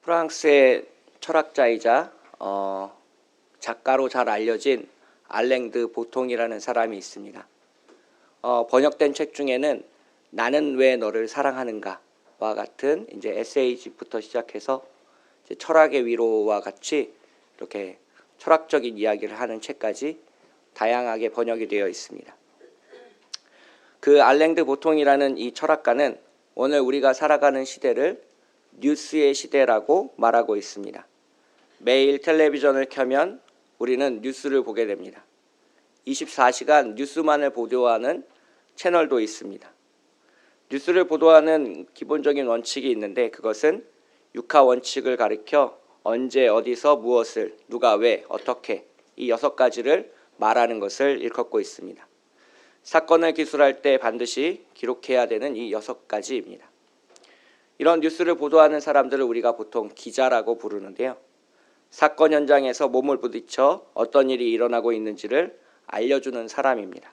프랑스의 철학자이자 작가로 잘 알려진 알랭드 보통이라는 사람이 있습니다. 번역된 책 중에는 나는 왜 너를 사랑하는가와 같은 이제 에세이집부터 시작해서 이제 철학의 위로와 같이 이렇게 철학적인 이야기를 하는 책까지 다양하게 번역이 되어 있습니다. 그 알랭드 보통이라는 이 철학가는 오늘 우리가 살아가는 시대를 뉴스의 시대라고 말하고 있습니다. 매일 텔레비전을 켜면 우리는 뉴스를 보게 됩니다. 24시간 뉴스만을 보도하는 채널도 있습니다. 뉴스를 보도하는 기본적인 원칙이 있는데 그것은 육하 원칙을 가리켜 언제, 어디서, 무엇을, 누가, 왜, 어떻게 이 6가지를 말하는 것을 일컫고 있습니다. 사건을 기술할 때 반드시 기록해야 되는 이 6가지입니다. 이런 뉴스를 보도하는 사람들을 우리가 보통 기자라고 부르는데요. 사건 현장에서 몸을 부딪혀 어떤 일이 일어나고 있는지를 알려주는 사람입니다.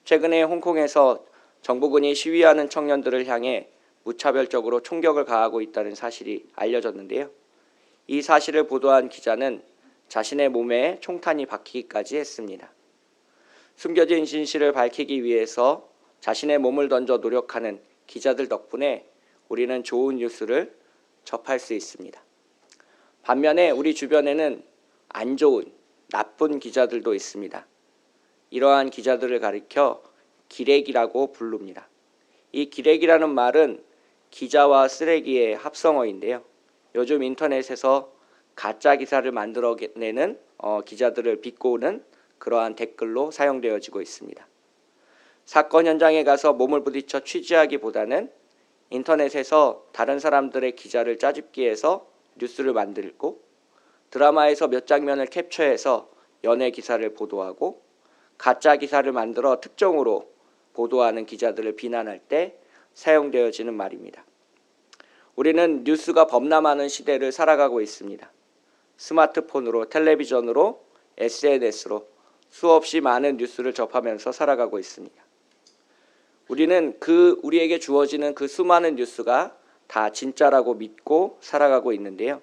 최근에 홍콩에서 정부군이 시위하는 청년들을 향해 무차별적으로 총격을 가하고 있다는 사실이 알려졌는데요. 이 사실을 보도한 기자는 자신의 몸에 총탄이 박히기까지 했습니다. 숨겨진 진실을 밝히기 위해서 자신의 몸을 던져 노력하는 기자들 덕분에 우리는 좋은 뉴스를 접할 수 있습니다. 반면에 우리 주변에는 안 좋은, 나쁜 기자들도 있습니다. 이러한 기자들을 가리켜 기레기라고 부릅니다. 이 기레기라는 말은 기자와 쓰레기의 합성어인데요. 요즘 인터넷에서 가짜 기사를 만들어내는 기자들을 비꼬는 그러한 댓글로 사용되어지고 있습니다. 사건 현장에 가서 몸을 부딪혀 취재하기보다는 인터넷에서 다른 사람들의 기자를 짜집기해서 뉴스를 만들고 드라마에서 몇 장면을 캡처해서 연예 기사를 보도하고 가짜 기사를 만들어 특정으로 보도하는 기자들을 비난할 때 사용되어지는 말입니다. 우리는 뉴스가 범람하는 시대를 살아가고 있습니다. 스마트폰으로, 텔레비전으로, SNS로 수없이 많은 뉴스를 접하면서 살아가고 있습니다. 우리는 우리에게 주어지는 그 수많은 뉴스가 다 진짜라고 믿고 살아가고 있는데요.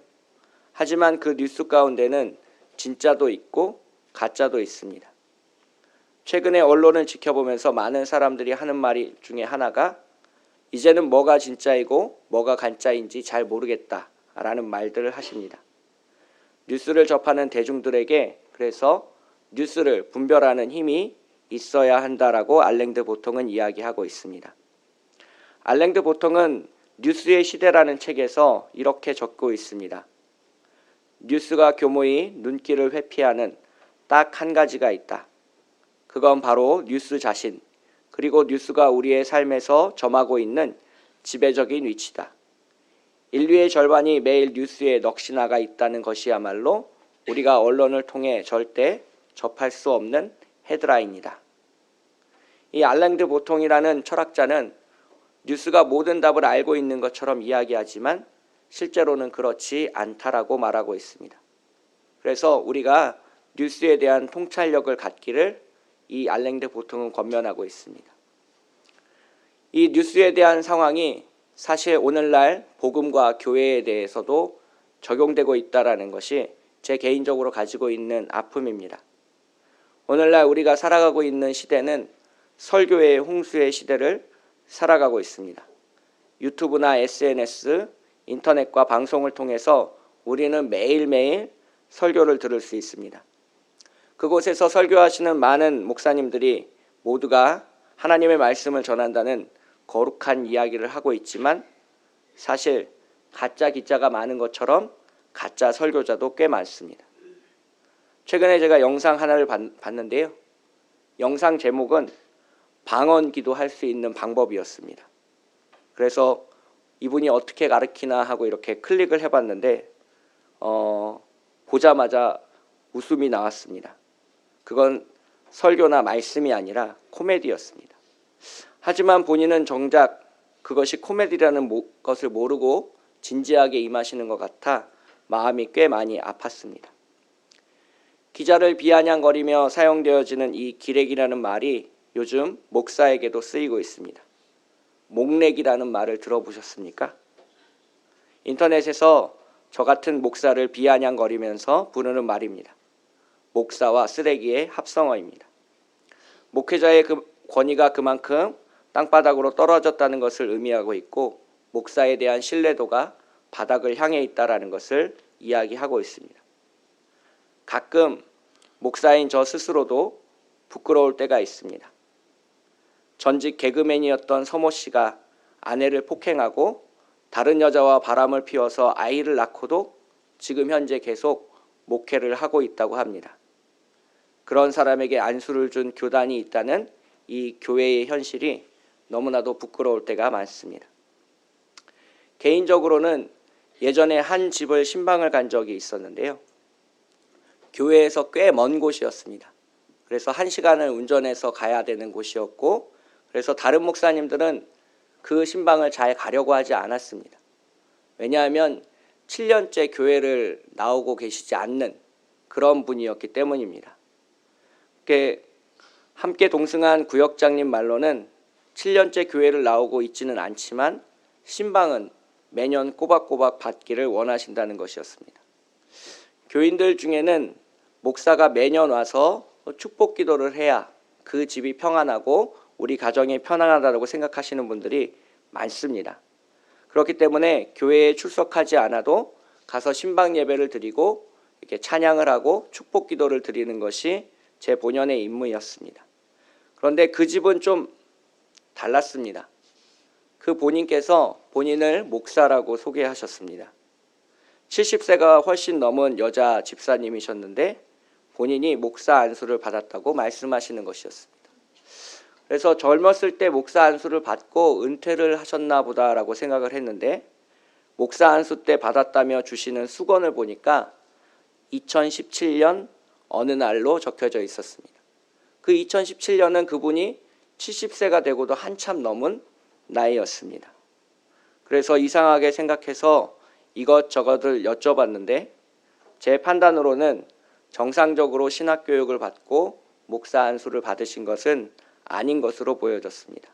하지만 그 뉴스 가운데는 진짜도 있고 가짜도 있습니다. 최근에 언론을 지켜보면서 많은 사람들이 하는 말 중에 하나가 이제는 뭐가 진짜이고 뭐가 가짜인지 잘 모르겠다라는 말들을 하십니다. 뉴스를 접하는 대중들에게 그래서 뉴스를 분별하는 힘이 있어야 한다라고 알랭드 보통은 이야기하고 있습니다. 알랭드 보통은 뉴스의 시대라는 책에서 이렇게 적고 있습니다. 뉴스가 교모히 눈길을 회피하는 딱 한 가지가 있다. 그건 바로 뉴스 자신, 그리고 뉴스가 우리의 삶에서 점하고 있는 지배적인 위치다. 인류의 절반이 매일 뉴스에 넋이 나가 있다는 것이야말로 우리가 언론을 통해 절대 접할 수 없는 헤드라인이다. 이 알랭드 보통이라는 철학자는 뉴스가 모든 답을 알고 있는 것처럼 이야기하지만 실제로는 그렇지 않다라고 말하고 있습니다. 그래서 우리가 뉴스에 대한 통찰력을 갖기를 이 알랭드 보통은 권면하고 있습니다. 이 뉴스에 대한 상황이 사실 오늘날 복음과 교회에 대해서도 적용되고 있다는 것이 제 개인적으로 가지고 있는 아픔입니다. 오늘날 우리가 살아가고 있는 시대는 설교의 홍수의 시대를 살아가고 있습니다. 유튜브나 SNS, 인터넷과 방송을 통해서 우리는 매일매일 설교를 들을 수 있습니다. 그곳에서 설교하시는 많은 목사님들이 모두가 하나님의 말씀을 전한다는 거룩한 이야기를 하고 있지만 사실 가짜 기자가 많은 것처럼 가짜 설교자도 꽤 많습니다. 최근에 제가 영상 하나를 봤는데요. 영상 제목은 방언기도 할 수 있는 방법이었습니다. 그래서 이분이 어떻게 가르치나 하고 이렇게 클릭을 해봤는데 보자마자 웃음이 나왔습니다. 그건 설교나 말씀이 아니라 코미디였습니다. 하지만 본인은 정작 그것이 코미디라는 것을 모르고 진지하게 임하시는 것 같아 마음이 꽤 많이 아팠습니다. 기자를 비아냥거리며 사용되어지는 이 기레기라는 말이 요즘 목사에게도 쓰이고 있습니다. 목렉이라는 말을 들어보셨습니까? 인터넷에서 저 같은 목사를 비아냥거리면서 부르는 말입니다. 목사와 쓰레기의 합성어입니다. 목회자의 권위가 그만큼 땅바닥으로 떨어졌다는 것을 의미하고 있고 목사에 대한 신뢰도가 바닥을 향해 있다는 것을 이야기하고 있습니다. 가끔 목사인 저 스스로도 부끄러울 때가 있습니다. 전직 개그맨이었던 서모 씨가 아내를 폭행하고 다른 여자와 바람을 피워서 아이를 낳고도 지금 현재 계속 목회를 하고 있다고 합니다. 그런 사람에게 안수를 준 교단이 있다는 이 교회의 현실이 너무나도 부끄러울 때가 많습니다. 개인적으로는 예전에 한 집을 신방을 간 적이 있었는데요. 교회에서 꽤 먼 곳이었습니다. 그래서 1시간을 운전해서 가야 되는 곳이었고, 그래서 다른 목사님들은 그 신방을 잘 가려고 하지 않았습니다. 왜냐하면 7년째 교회를 나오고 계시지 않는 그런 분이었기 때문입니다. 함께 동승한 구역장님 말로는 7년째 교회를 나오고 있지는 않지만 신방은 매년 꼬박꼬박 받기를 원하신다는 것이었습니다. 교인들 중에는 목사가 매년 와서 축복 기도를 해야 그 집이 평안하고 우리 가정이 편안하다고 생각하시는 분들이 많습니다. 그렇기 때문에 교회에 출석하지 않아도 가서 신방 예배를 드리고 이렇게 찬양을 하고 축복 기도를 드리는 것이 제 본연의 임무였습니다. 그런데 그 집은 좀 달랐습니다. 그 본인께서 본인을 목사라고 소개하셨습니다. 70세가 훨씬 넘은 여자 집사님이셨는데 본인이 목사 안수를 받았다고 말씀하시는 것이었습니다. 그래서 젊었을 때 목사 안수를 받고 은퇴를 하셨나 보다라고 생각을 했는데 목사 안수 때 받았다며 주시는 수건을 보니까 2017년 어느 날로 적혀져 있었습니다. 그 2017년은 그분이 70세가 되고도 한참 넘은 나이였습니다. 그래서 이상하게 생각해서 이것저것을 여쭤봤는데 제 판단으로는 정상적으로 신학교육을 받고 목사 안수를 받으신 것은 아닌 것으로 보여졌습니다.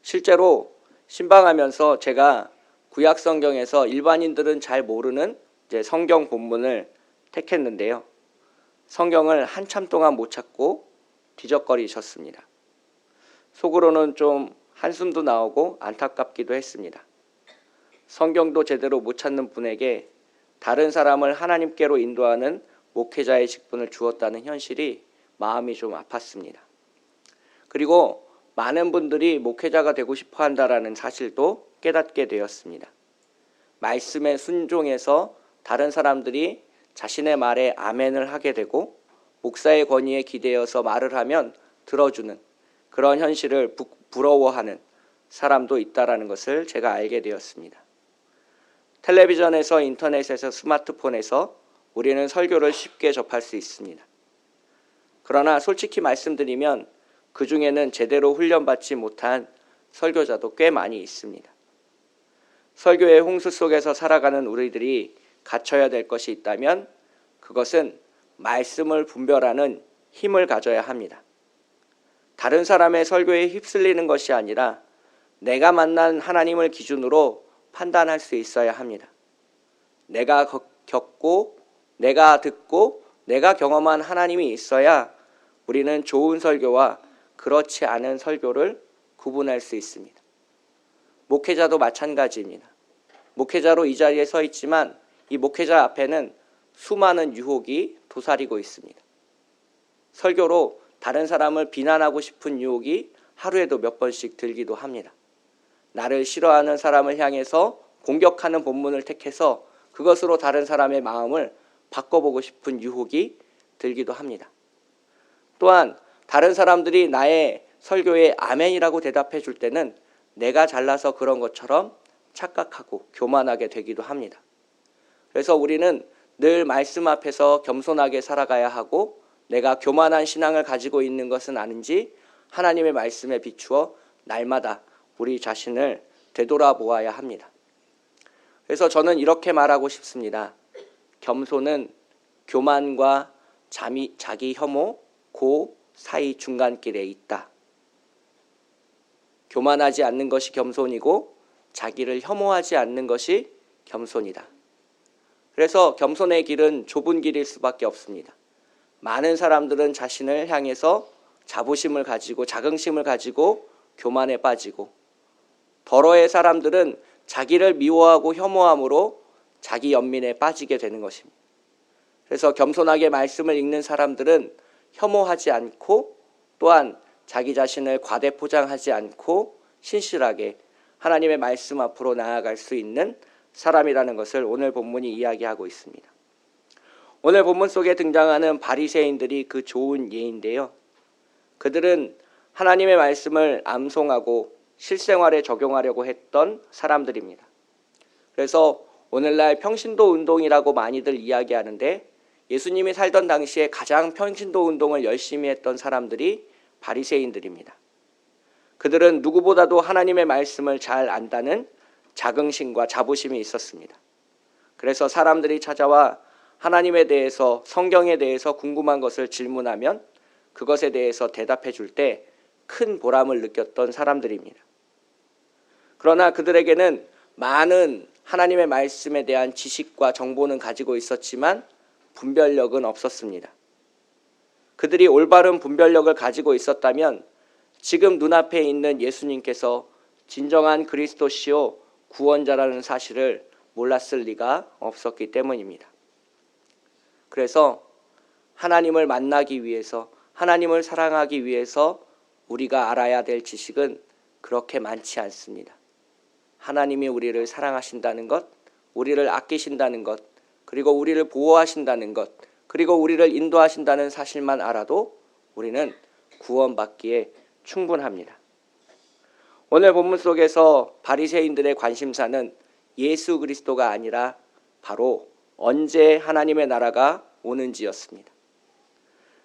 실제로 신방하면서 제가 구약 성경에서 일반인들은 잘 모르는 성경 본문을 택했는데요. 성경을 한참 동안 못 찾고 뒤적거리셨습니다. 속으로는 좀 한숨도 나오고 안타깝기도 했습니다. 성경도 제대로 못 찾는 분에게 다른 사람을 하나님께로 인도하는 목회자의 직분을 주었다는 현실이 마음이 좀 아팠습니다. 그리고 많은 분들이 목회자가 되고 싶어 한다라는 사실도 깨닫게 되었습니다. 말씀에 순종해서 다른 사람들이 자신의 말에 아멘을 하게 되고 목사의 권위에 기대어서 말을 하면 들어주는 그런 현실을 부러워하는 사람도 있다라는 것을 제가 알게 되었습니다. 텔레비전에서 인터넷에서 스마트폰에서 우리는 설교를 쉽게 접할 수 있습니다. 그러나 솔직히 말씀드리면 그 중에는 제대로 훈련받지 못한 설교자도 꽤 많이 있습니다. 설교의 홍수 속에서 살아가는 우리들이 갖춰야 될 것이 있다면 그것은 말씀을 분별하는 힘을 가져야 합니다. 다른 사람의 설교에 휩쓸리는 것이 아니라 내가 만난 하나님을 기준으로 판단할 수 있어야 합니다. 내가 겪고 내가 듣고 내가 경험한 하나님이 있어야 우리는 좋은 설교와 그렇지 않은 설교를 구분할 수 있습니다. 목회자도 마찬가지입니다. 목회자로 이 자리에 서 있지만 이 목회자 앞에는 수많은 유혹이 도사리고 있습니다. 설교로 다른 사람을 비난하고 싶은 유혹이 하루에도 몇 번씩 들기도 합니다. 나를 싫어하는 사람을 향해서 공격하는 본문을 택해서 그것으로 다른 사람의 마음을 바꿔보고 싶은 유혹이 들기도 합니다. 또한 다른 사람들이 나의 설교에 아멘이라고 대답해 줄 때는 내가 잘나서 그런 것처럼 착각하고 교만하게 되기도 합니다. 그래서 우리는 늘 말씀 앞에서 겸손하게 살아가야 하고 내가 교만한 신앙을 가지고 있는 것은 아닌지 하나님의 말씀에 비추어 날마다 우리 자신을 되돌아보아야 합니다. 그래서 저는 이렇게 말하고 싶습니다. 겸손은 교만과 자기 혐오, 그 사이 중간길에 있다. 교만하지 않는 것이 겸손이고 자기를 혐오하지 않는 것이 겸손이다. 그래서 겸손의 길은 좁은 길일 수밖에 없습니다. 많은 사람들은 자신을 향해서 자부심을 가지고 자긍심을 가지고 교만에 빠지고, 더러의 사람들은 자기를 미워하고 혐오함으로 자기 연민에 빠지게 되는 것입니다. 그래서 겸손하게 말씀을 읽는 사람들은 혐오하지 않고, 또한 자기 자신을 과대포장하지 않고 신실하게 하나님의 말씀 앞으로 나아갈 수 있는 사람이라는 것을 오늘 본문이 이야기하고 있습니다. 오늘 본문 속에 등장하는 바리새인들이 그 좋은 예인데요. 그들은 하나님의 말씀을 암송하고 실생활에 적용하려고 했던 사람들입니다. 그래서 오늘날 평신도 운동이라고 많이들 이야기하는데, 예수님이 살던 당시에 가장 평신도 운동을 열심히 했던 사람들이 바리새인들입니다. 그들은 누구보다도 하나님의 말씀을 잘 안다는 자긍심과 자부심이 있었습니다. 그래서 사람들이 찾아와 하나님에 대해서, 성경에 대해서 궁금한 것을 질문하면 그것에 대해서 대답해 줄 때 큰 보람을 느꼈던 사람들입니다. 그러나 그들에게는 많은 하나님의 말씀에 대한 지식과 정보는 가지고 있었지만 분별력은 없었습니다. 그들이 올바른 분별력을 가지고 있었다면 지금 눈앞에 있는 예수님께서 진정한 그리스도시요 구원자라는 사실을 몰랐을 리가 없었기 때문입니다. 그래서 하나님을 만나기 위해서, 하나님을 사랑하기 위해서 우리가 알아야 될 지식은 그렇게 많지 않습니다. 하나님이 우리를 사랑하신다는 것, 우리를 아끼신다는 것, 그리고 우리를 보호하신다는 것, 그리고 우리를 인도하신다는 사실만 알아도 우리는 구원받기에 충분합니다. 오늘 본문 속에서 바리새인들의 관심사는 예수 그리스도가 아니라 바로 언제 하나님의 나라가 오는지였습니다.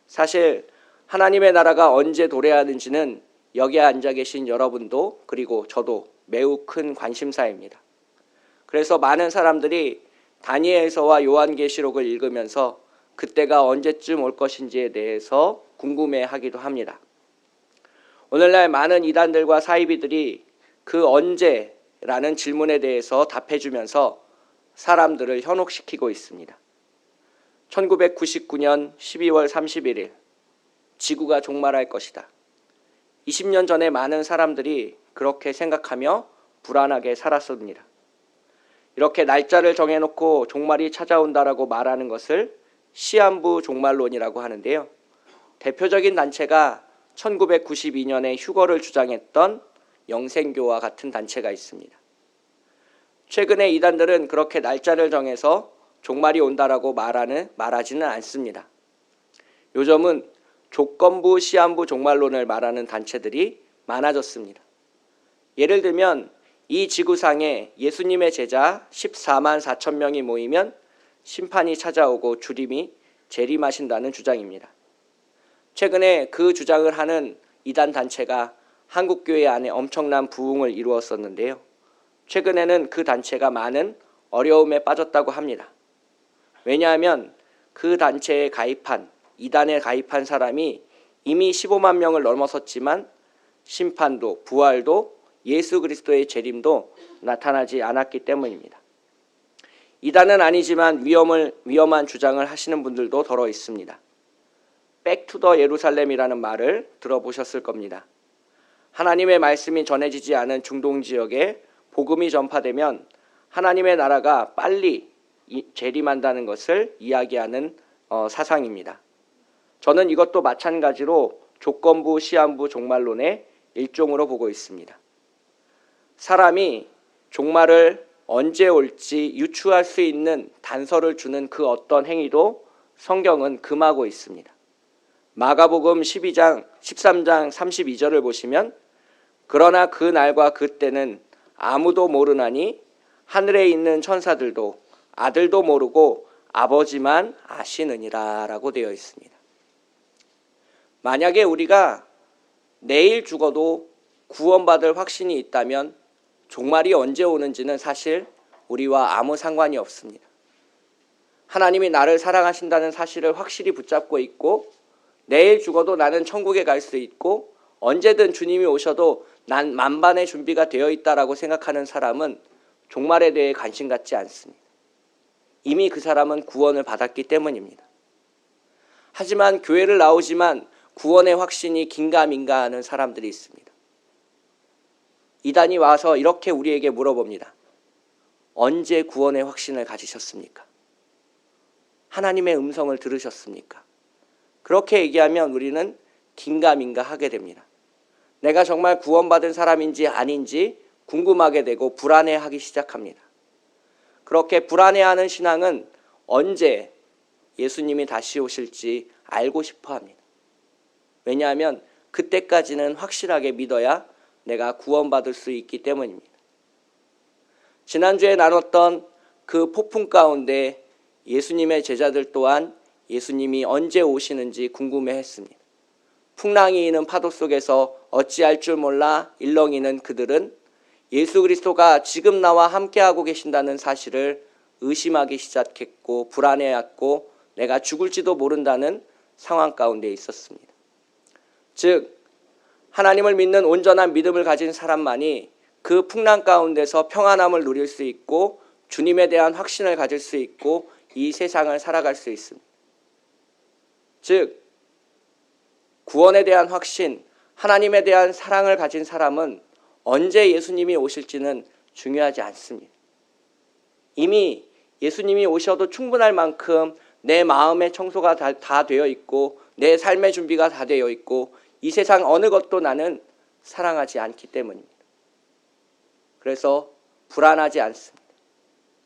사실 하나님의 나라가 언제 도래하는지는 여기에 앉아 계신 여러분도, 그리고 저도 매우 큰 관심사입니다. 그래서 많은 사람들이 다니엘서와 요한계시록을 읽으면서 그때가 언제쯤 올 것인지에 대해서 궁금해하기도 합니다. 오늘날 많은 이단들과 사이비들이 그 언제라는 질문에 대해서 답해주면서 사람들을 현혹시키고 있습니다. 1999년 12월 31일 지구가 종말할 것이다. 20년 전에 많은 사람들이 그렇게 생각하며 불안하게 살았습니다. 이렇게 날짜를 정해놓고 종말이 찾아온다라고 말하는 것을 시한부 종말론이라고 하는데요. 대표적인 단체가 1992년에 휴거를 주장했던 영생교와 같은 단체가 있습니다. 최근에 이단들은 그렇게 날짜를 정해서 종말이 온다라고 말하지는 않습니다. 요즘은 조건부 시한부 종말론을 말하는 단체들이 많아졌습니다. 예를 들면 이 지구상에 예수님의 제자 14만 4천 명이 모이면 심판이 찾아오고 주님이 재림하신다는 주장입니다. 최근에 그 주장을 하는 이단 단체가 한국교회 안에 엄청난 부흥을 이루었었는데요. 최근에는 그 단체가 많은 어려움에 빠졌다고 합니다. 왜냐하면 그 단체에 가입한, 이단에 가입한 사람이 이미 15만 명을 넘어섰지만 심판도, 부활도, 예수 그리스도의 재림도 나타나지 않았기 때문입니다. 이단은 아니지만 위험한 주장을 하시는 분들도 더러 있습니다. 백투더 예루살렘이라는 말을 들어보셨을 겁니다. 하나님의 말씀이 전해지지 않은 중동 지역에 복음이 전파되면 하나님의 나라가 빨리 재림한다는 것을 이야기하는 사상입니다. 저는 이것도 마찬가지로 조건부 시한부 종말론의 일종으로 보고 있습니다. 사람이 종말을 언제 올지 유추할 수 있는 단서를 주는 그 어떤 행위도 성경은 금하고 있습니다. 마가복음 13장 32절을 보시면 그러나 그 날과 그 때는 아무도 모르나니 하늘에 있는 천사들도 아들도 모르고 아버지만 아시느니라 라고 되어 있습니다. 만약에 우리가 내일 죽어도 구원받을 확신이 있다면 종말이 언제 오는지는 사실 우리와 아무 상관이 없습니다. 하나님이 나를 사랑하신다는 사실을 확실히 붙잡고 있고 내일 죽어도 나는 천국에 갈 수 있고 언제든 주님이 오셔도 난 만반의 준비가 되어 있다라고 생각하는 사람은 종말에 대해 관심 갖지 않습니다. 이미 그 사람은 구원을 받았기 때문입니다. 하지만 교회를 나오지만 구원의 확신이 긴가민가하는 사람들이 있습니다. 이단이 와서 이렇게 우리에게 물어봅니다. 언제 구원의 확신을 가지셨습니까? 하나님의 음성을 들으셨습니까? 그렇게 얘기하면 우리는 긴가민가 하게 됩니다. 내가 정말 구원받은 사람인지 아닌지 궁금하게 되고 불안해하기 시작합니다. 그렇게 불안해하는 신앙은 언제 예수님이 다시 오실지 알고 싶어 합니다. 왜냐하면 그때까지는 확실하게 믿어야 내가 구원받을 수 있기 때문입니다. 지난주에 나눴던 그 폭풍 가운데 예수님의 제자들 또한 예수님이 언제 오시는지 궁금해했습니다. 풍랑이 이는 파도 속에서 어찌할 줄 몰라 일렁이는 그들은 예수 그리스도가 지금 나와 함께하고 계신다는 사실을 의심하기 시작했고 불안해했고 내가 죽을지도 모른다는 상황 가운데 있었습니다. 즉 하나님을 믿는 온전한 믿음을 가진 사람만이 그 풍랑 가운데서 평안함을 누릴 수 있고 주님에 대한 확신을 가질 수 있고 이 세상을 살아갈 수 있습니다. 즉 구원에 대한 확신, 하나님에 대한 사랑을 가진 사람은 언제 예수님이 오실지는 중요하지 않습니다. 이미 예수님이 오셔도 충분할 만큼 내 마음의 청소가 다 되어 있고 내 삶의 준비가 다 되어 있고 이 세상 어느 것도 나는 사랑하지 않기 때문입니다. 그래서 불안하지 않습니다.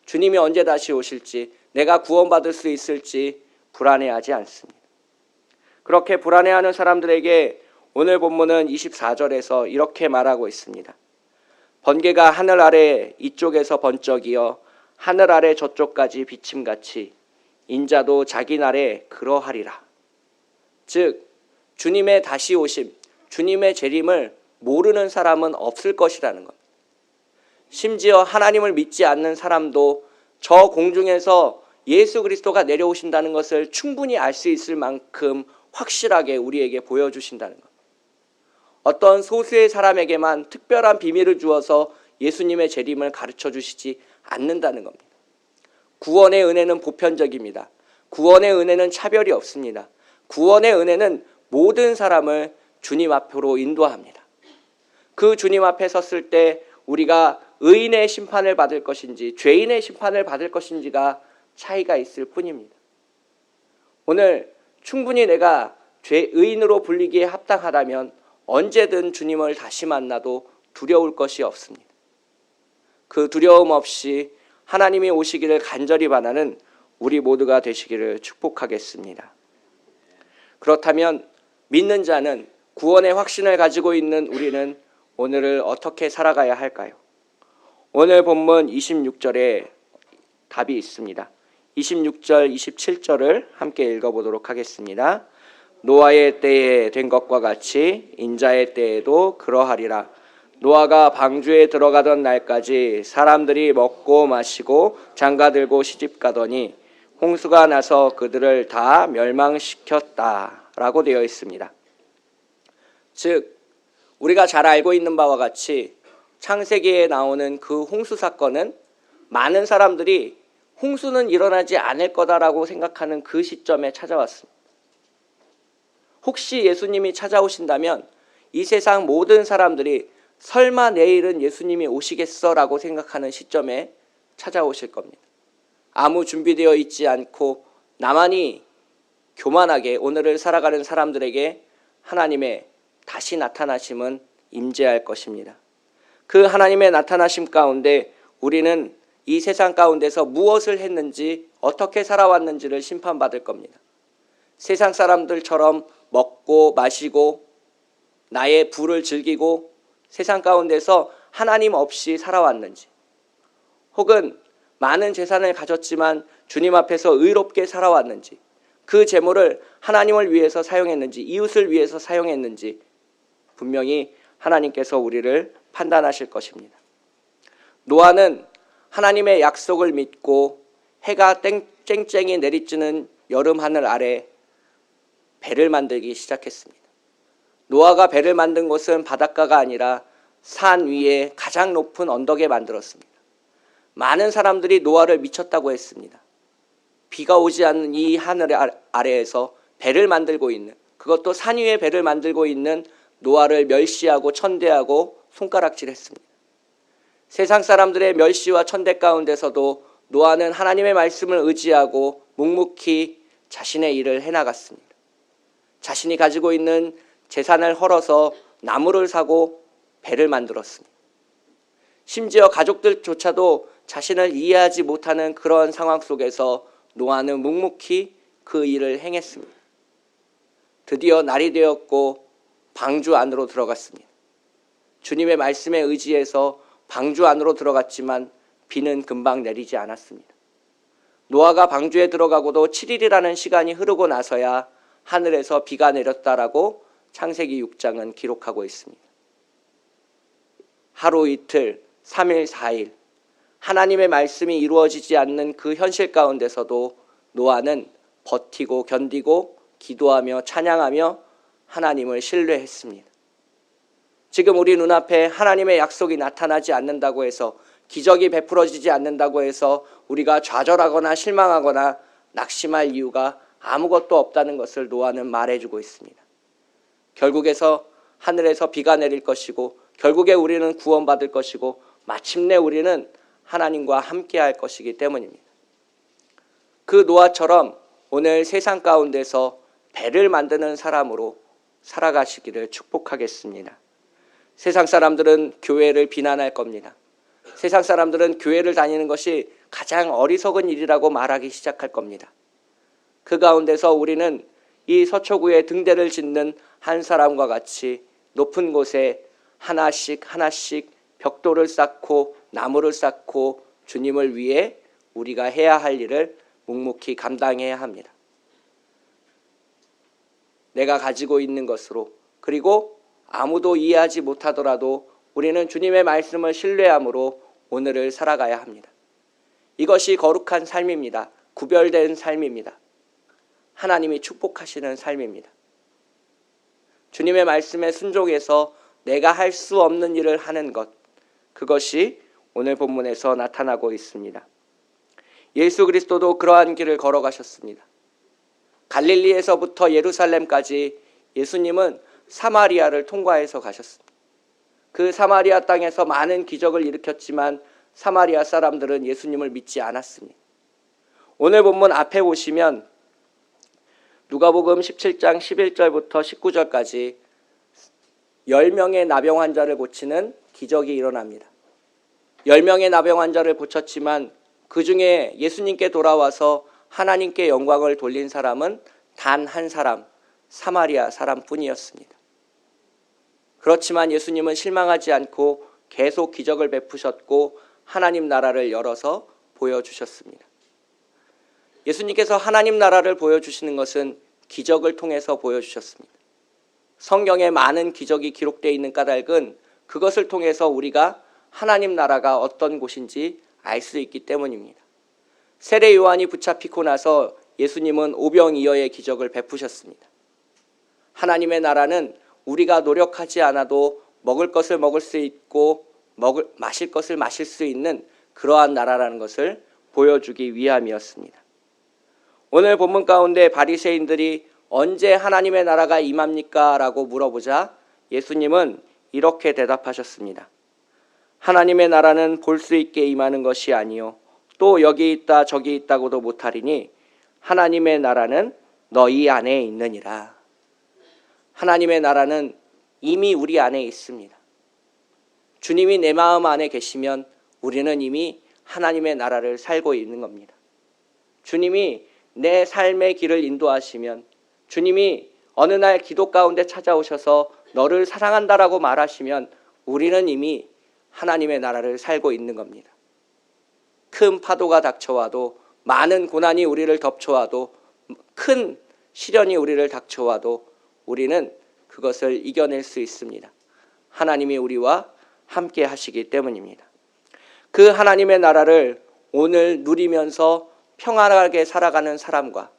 주님이 언제 다시 오실지, 내가 구원받을 수 있을지 불안해하지 않습니다. 그렇게 불안해하는 사람들에게 오늘 본문은 24절에서 이렇게 말하고 있습니다. 번개가 하늘 아래 이쪽에서 번쩍이어 하늘 아래 저쪽까지 비침같이 인자도 자기 날에 그러하리라. 즉 주님의 다시 오심, 주님의 재림을 모르는 사람은 없을 것이라는 것. 심지어 하나님을 믿지 않는 사람도 저 공중에서 예수 그리스도가 내려오신다는 것을 충분히 알 수 있을 만큼 확실하게 우리에게 보여주신다는 것. 어떤 소수의 사람에게만 특별한 비밀을 주어서 예수님의 재림을 가르쳐 주시지 않는다는 겁니다. 구원의 은혜는 보편적입니다. 구원의 은혜는 차별이 없습니다. 구원의 은혜는 모든 사람을 주님 앞으로 인도합니다. 그 주님 앞에 섰을 때 우리가 의인의 심판을 받을 것인지 죄인의 심판을 받을 것인지가 차이가 있을 뿐입니다. 오늘 충분히 내가 의인으로 불리기에 합당하다면 언제든 주님을 다시 만나도 두려울 것이 없습니다. 그 두려움 없이 하나님이 오시기를 간절히 바라는 우리 모두가 되시기를 축복하겠습니다. 그렇다면 믿는 자는 구원의 확신을 가지고 있는 우리는 오늘을 어떻게 살아가야 할까요? 오늘 본문 26절에 답이 있습니다. 26절, 27절을 함께 읽어보도록 하겠습니다. 노아의 때에 된 것과 같이 인자의 때에도 그러하리라. 노아가 방주에 들어가던 날까지 사람들이 먹고 마시고 장가들고 시집가더니 홍수가 나서 그들을 다 멸망시켰다라고 되어 있습니다. 즉 우리가 잘 알고 있는 바와 같이 창세기에 나오는 그 홍수 사건은 많은 사람들이 홍수는 일어나지 않을 거다라고 생각하는 그 시점에 찾아왔습니다. 혹시 예수님이 찾아오신다면 이 세상 모든 사람들이 설마 내일은 예수님이 오시겠어라고 생각하는 시점에 찾아오실 겁니다. 아무 준비되어 있지 않고 나만이 교만하게 오늘을 살아가는 사람들에게 하나님의 다시 나타나심은 임재할 것입니다. 그 하나님의 나타나심 가운데 우리는 이 세상 가운데서 무엇을 했는지 어떻게 살아왔는지를 심판받을 겁니다. 세상 사람들처럼 먹고 마시고 나의 부를 즐기고 세상 가운데서 하나님 없이 살아왔는지, 혹은 많은 재산을 가졌지만 주님 앞에서 의롭게 살아왔는지, 그 재물을 하나님을 위해서 사용했는지 이웃을 위해서 사용했는지 분명히 하나님께서 우리를 판단하실 것입니다. 노아는 하나님의 약속을 믿고 해가 쨍쨍이 내리쬐는 여름 하늘 아래 배를 만들기 시작했습니다. 노아가 배를 만든 곳은 바닷가가 아니라 산 위에 가장 높은 언덕에 만들었습니다. 많은 사람들이 노아를 미쳤다고 했습니다. 비가 오지 않는 이 하늘 아래에서 배를 만들고 있는, 그것도 산 위에 배를 만들고 있는 노아를 멸시하고 천대하고 손가락질했습니다. 세상 사람들의 멸시와 천대 가운데서도 노아는 하나님의 말씀을 의지하고 묵묵히 자신의 일을 해나갔습니다. 자신이 가지고 있는 재산을 헐어서 나무를 사고 배를 만들었습니다. 심지어 가족들조차도 자신을 이해하지 못하는 그런 상황 속에서 노아는 묵묵히 그 일을 행했습니다. 드디어 날이 되었고 방주 안으로 들어갔습니다. 주님의 말씀에 의지해서 방주 안으로 들어갔지만 비는 금방 내리지 않았습니다. 노아가 방주에 들어가고도 7일이라는 시간이 흐르고 나서야 하늘에서 비가 내렸다라고 창세기 6장은 기록하고 있습니다. 하루 이틀, 3일, 4일 하나님의 말씀이 이루어지지 않는 그 현실 가운데서도 노아는 버티고 견디고 기도하며 찬양하며 하나님을 신뢰했습니다. 지금 우리 눈앞에 하나님의 약속이 나타나지 않는다고 해서, 기적이 베풀어지지 않는다고 해서 우리가 좌절하거나 실망하거나 낙심할 이유가 아무것도 없다는 것을 노아는 말해주고 있습니다. 결국에서 하늘에서 비가 내릴 것이고, 결국에 우리는 구원받을 것이고, 마침내 우리는 하나님과 함께할 것이기 때문입니다. 그 노아처럼 오늘 세상 가운데서 배를 만드는 사람으로 살아가시기를 축복하겠습니다. 세상 사람들은 교회를 비난할 겁니다. 세상 사람들은 교회를 다니는 것이 가장 어리석은 일이라고 말하기 시작할 겁니다. 그 가운데서 우리는 이 서초구에 등대를 짓는 한 사람과 같이 높은 곳에 하나씩 벽돌을 쌓고 나무를 쌓고 주님을 위해 우리가 해야 할 일을 묵묵히 감당해야 합니다. 내가 가지고 있는 것으로, 그리고 아무도 이해하지 못하더라도 우리는 주님의 말씀을 신뢰함으로 오늘을 살아가야 합니다. 이것이 거룩한 삶입니다. 구별된 삶입니다. 하나님이 축복하시는 삶입니다. 주님의 말씀에 순종해서 내가 할 수 없는 일을 하는 것, 그것이 오늘 본문에서 나타나고 있습니다. 예수 그리스도도 그러한 길을 걸어가셨습니다. 갈릴리에서부터 예루살렘까지 예수님은 사마리아를 통과해서 가셨습니다. 그 사마리아 땅에서 많은 기적을 일으켰지만 사마리아 사람들은 예수님을 믿지 않았습니다. 오늘 본문 앞에 보시면 누가복음 17장 11절부터 19절까지 10명의 나병 환자를 고치는 기적이 일어납니다. 10명의 나병 환자를 고쳤지만 그 중에 예수님께 돌아와서 하나님께 영광을 돌린 사람은 단 한 사람, 사마리아 사람뿐이었습니다. 그렇지만 예수님은 실망하지 않고 계속 기적을 베푸셨고 하나님 나라를 열어서 보여주셨습니다. 예수님께서 하나님 나라를 보여주시는 것은 기적을 통해서 보여주셨습니다. 성경에 많은 기적이 기록되어 있는 까닭은 그것을 통해서 우리가 하나님 나라가 어떤 곳인지 알 수 있기 때문입니다. 세례 요한이 붙잡히고 나서 예수님은 오병이어의 기적을 베푸셨습니다. 하나님의 나라는 우리가 노력하지 않아도 먹을 것을 먹을 수 있고 마실 것을 마실 수 있는 그러한 나라라는 것을 보여주기 위함이었습니다. 오늘 본문 가운데 바리새인들이 언제 하나님의 나라가 임합니까? 라고 물어보자 예수님은 이렇게 대답하셨습니다. 하나님의 나라는 볼 수 있게 임하는 것이 아니요 또 여기 있다 저기 있다고도 못하리니 하나님의 나라는 너희 안에 있느니라. 하나님의 나라는 이미 우리 안에 있습니다. 주님이 내 마음 안에 계시면 우리는 이미 하나님의 나라를 살고 있는 겁니다. 주님이 내 삶의 길을 인도하시면, 주님이 어느 날 기도 가운데 찾아오셔서 너를 사랑한다라고 말하시면 우리는 이미 하나님의 나라를 살고 있는 겁니다. 큰 파도가 닥쳐와도, 많은 고난이 우리를 덮쳐와도, 큰 시련이 우리를 닥쳐와도 우리는 그것을 이겨낼 수 있습니다. 하나님이 우리와 함께 하시기 때문입니다. 그 하나님의 나라를 오늘 누리면서 평안하게 살아가는 사람과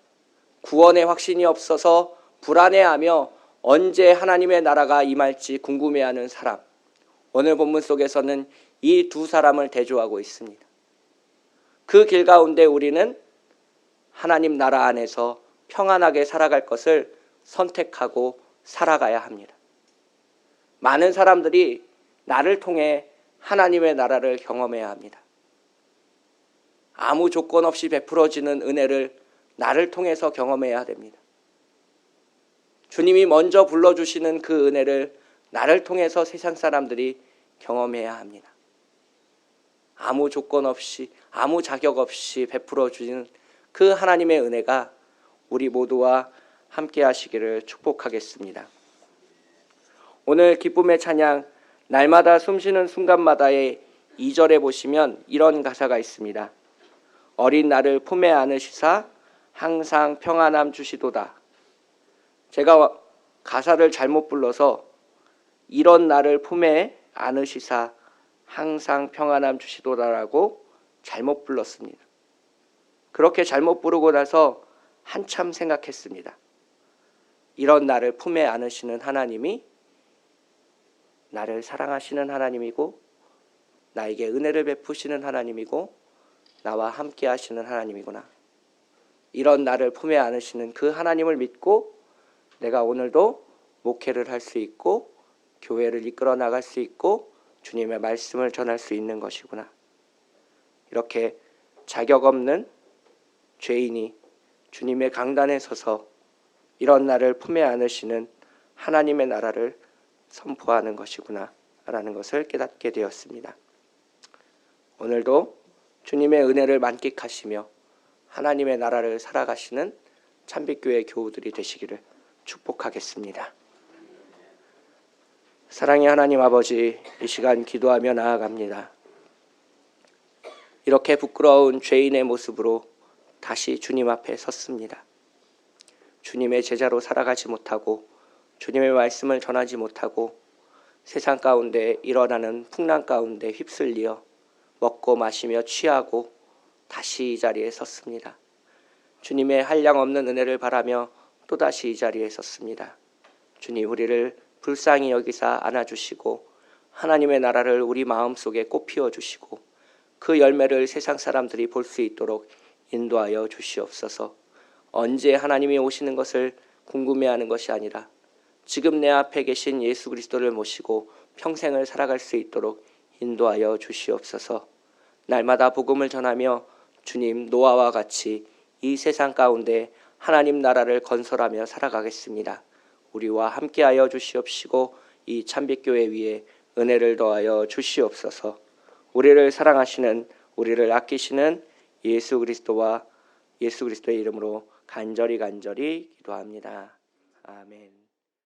구원의 확신이 없어서 불안해하며 언제 하나님의 나라가 임할지 궁금해하는 사람, 오늘 본문 속에서는 이 두 사람을 대조하고 있습니다. 그 길 가운데 우리는 하나님 나라 안에서 평안하게 살아갈 것을 선택하고 살아가야 합니다. 많은 사람들이 나를 통해 하나님의 나라를 경험해야 합니다. 아무 조건 없이 베풀어지는 은혜를 나를 통해서 경험해야 됩니다. 주님이 먼저 불러주시는 그 은혜를 나를 통해서 세상 사람들이 경험해야 합니다. 아무 조건 없이, 아무 자격 없이 베풀어 주시는 그 하나님의 은혜가 우리 모두와 함께 하시기를 축복하겠습니다. 오늘 기쁨의 찬양 날마다 숨쉬는 순간마다의 2절에 보시면 이런 가사가 있습니다. 어린 나를 품에 안으시사 항상 평안함 주시도다. 제가 가사를 잘못 불러서 이런 나를 품에 안으시사 항상 평안함 주시도다라고 잘못 불렀습니다. 그렇게 잘못 부르고 나서 한참 생각했습니다. 이런 나를 품에 안으시는 하나님이 나를 사랑하시는 하나님이고 나에게 은혜를 베푸시는 하나님이고 나와 함께 하시는 하나님이구나. 이런 나를 품에 안으시는 그 하나님을 믿고 내가 오늘도 목회를 할 수 있고 교회를 이끌어 나갈 수 있고 주님의 말씀을 전할 수 있는 것이구나. 이렇게 자격 없는 죄인이 주님의 강단에 서서 이런 나를 품에 안으시는 하나님의 나라를 선포하는 것이구나 라는 것을 깨닫게 되었습니다. 오늘도 주님의 은혜를 만끽하시며 하나님의 나라를 살아가시는 참빛교회 교우들이 되시기를 축복하겠습니다. 사랑의 하나님 아버지, 이 시간 기도하며 나아갑니다. 이렇게 부끄러운 죄인의 모습으로 다시 주님 앞에 섰습니다. 주님의 제자로 살아가지 못하고 주님의 말씀을 전하지 못하고 세상 가운데 일어나는 풍랑 가운데 휩쓸려 먹고 마시며 취하고 다시 이 자리에 섰습니다. 주님의 한량없는 은혜를 바라며 또다시 이 자리에 섰습니다. 주님, 우리를 불쌍히 여기사 안아주시고 하나님의 나라를 우리 마음속에 꽃피워 주시고 그 열매를 세상 사람들이 볼 수 있도록 인도하여 주시옵소서. 언제 하나님이 오시는 것을 궁금해하는 것이 아니라 지금 내 앞에 계신 예수 그리스도를 모시고 평생을 살아갈 수 있도록 인도하여 주시옵소서. 날마다 복음을 전하며 주님 노아와 같이 이 세상 가운데 하나님 나라를 건설하며 살아가겠습니다. 우리와 함께하여 주시옵시고 이 참빛교회 위에 은혜를 더하여 주시옵소서. 우리를 사랑하시는, 우리를 아끼시는 예수 그리스도의 이름으로 간절히 기도합니다. 아멘.